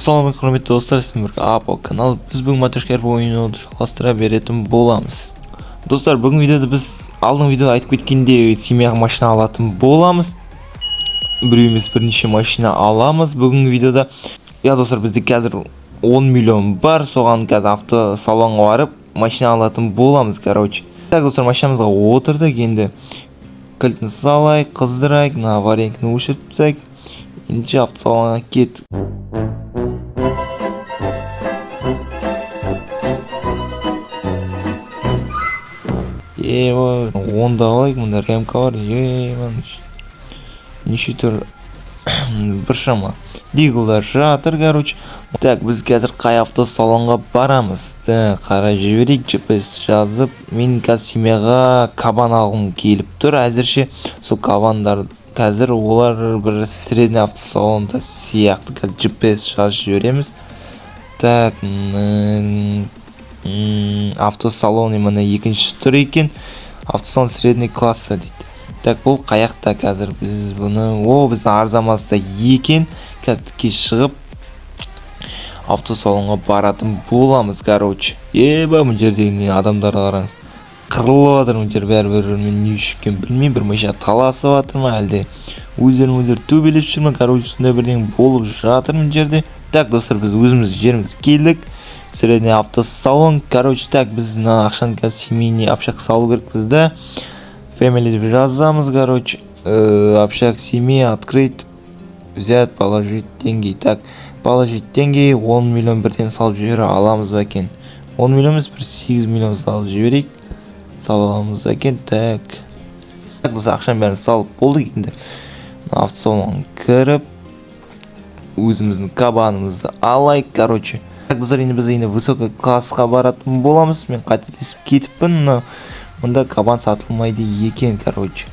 Ассалаумағалейкум құрметті достар, сіздермен бірге Апо канал. Біз бүгін матрешка РП ойынын жалғастыра беретін боламыз. Достар, бүгін видеода біз алдыңғы видеода айтып кеткенде семьяға машина алатын боламыз. Бір емес бірнеше машина аламыз бүгінгі видеода. Достар, бізде қазір 10 миллион бар, соған қазір автосалонға барып машина алатын боламыз, короче. Так, достар, машинамызға отырдық, енді кілтін салайық, қыздырайық, аварийканы өшіріп тастайық. Енді автосалонға кеттік. Онда алайық, мұнда ремка бар, неше түр біршама диглдар жатыр, короче. Так, біз қазір қай автосалонға барамыз? Қарай жіберейік, GPS жазып. Мен қазір семьяға кабан алғым келіп тұр. Әзірше сол кабандар қазір олар бір средний автосалонда сияқты. Қазір GPS жазып жібереміз. Так, автосалон міне екінші түр екен. Автосалон средний класса дейді. Так, бұл қаяқта қазір біз бұны, біздің арзамасында екен. Қазір шығып автосалонға баратын боламыз, короче. Бұл жердегі адамдарды қараңыз. Қырылып жатыр, бұл жер бәрі-бірімен не үшін білмеймін, бір машина таласып жатыр ма, әлде өздері төбелеп жүр ме, короче, сондай бірдеңе болып жатыр бұл жерде. Так, достар, біз өзіміз жеріміз келдік. Средний автосалон, короче. Так, біз ақшаны қазір семейный общак салу керек бізді. Family деп жазамыз, короче. Общак семей открыть, взять, положить деньги. Так, положить деньги 10 миллион бірден салып жібере аламыз ба екен. 10 миллион емес, бір 8 миллион салып жіберейік. Салып аламыз ба екен. Так, ақшаны бәрін салып болдық. Енді автосалонға кіріп өзіміздің кабанымызды алайық, короче. Так, достар, енді біз высокий классқа баратын боламыз. Мен қателесіп кетіппін, мұнда кабан сатылмайды екен, короче.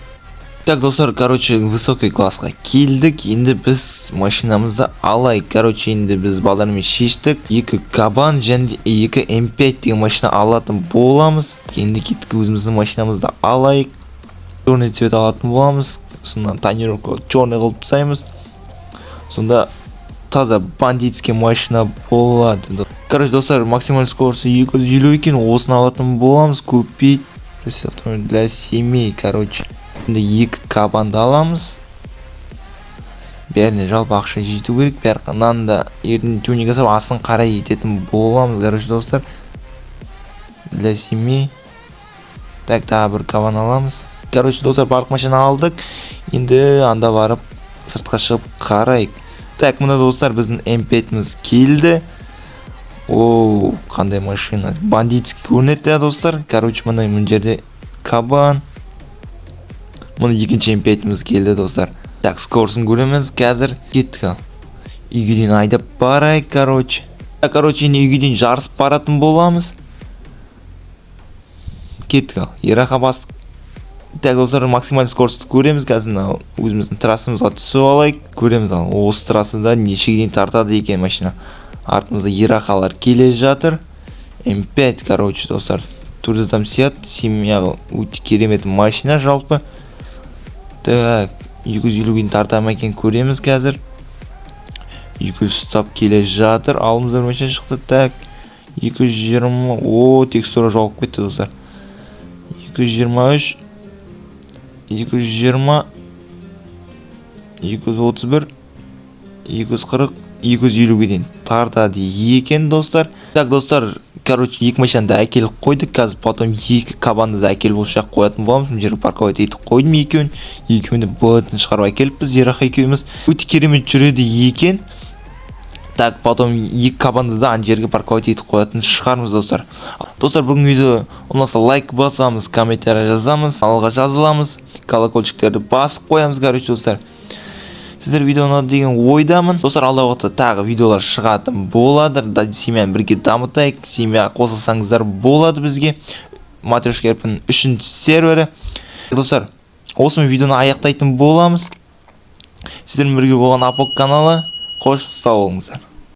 Так, достар, короче, высокий классқа келдік. Енді біз машинамызды алайық. Короче, енді біз балдармен шештік. 2 кабан және 2 М5 деген машина алатын боламыз. Енді кеттік, өзіміздің машинамызды алайық. Черный цвет алатын боламыз. Сонда тонировка черный қылып тастаймыз. Сонда таза бандитский машина болады. Короче, достар, максимальный скорости 250 екен. Осыны алатын боламыз. Купить для семей, короче. Енді 2 кабанды аламыз. Бәріне жалпы ақша жету керек. Бәрқанан да ердің тюнинг жасап астын қарай ететін боламыз, короче, достар. Для семей. Так, тағы бір кабан аламыз. Короче, достар, барлық машина алдық. Енді анда барып сыртқа шығып қарайық. Так, мұнда, достар, біздің М5-міз келді. Қандай машина. Бандитский көрінеді, достар. Короче, мұнда мұн жерде кабан. Мұнда екінші М5-міз келді, достар. Так, скорсын көреміз. Қазір кеттік. Үйге дейін айдап барайық, короче. Так, короче, енді үйге дейін жарысып баратын боламыз. Кеттік. Ераға бастық. Так, достар, максимальный скорості көреміз. Қазір өзіміздің трассымызға түсіп алайық. Көреміз. Осы трассада нешеге дейін тартады екен машина. Артымызда ерақалар келе жатыр. М5, короче, достар. Турда там сият. Семьяға өте керемет машина жалпы. Так, 250 дейін тарта ма екен көреміз қазір. 200 ұстап келе жатыр. Алдымызда машина шықты. Так, 220. Текстура жауып кетті, достар. 223. 220. 231. 240. 250-ге дейін тартады екен, достар. Так, достар, короче, 2 машинаны да әкеліп қойдық. Қазір потом 2 кабанды да әкеліп осы жақ қоятын боламыз. Бұл жерге парковать етіп қойдым екеуін. Екеуінді бұлатын шығарып әкеліппіз. Ерақа екеуіміз өте керемет жүреді екен. Так, потом 2 кабанды да ан жерге парковать етіп қоятын шығармыз, достар. Достар, бүгін видео ұнаса лайк басамыз, комментарий жазамыз, алға жазыламыз, колокольчиктерді басып қоямыз, короче, достар. Сіздер видеоны деген ойдамын. Достар, алдағы уақытта тағы видеолар шығатын болады. Семьяны бірге дамытайық. Семьяға қосылсаңыздар болады бізге. Матрешка РП-нің 3-ші сервері. Достар, осымен видеоны аяқтайтын боламыз. Сіздермен бірге болған Апо каналы. Қош сау болыңыздар.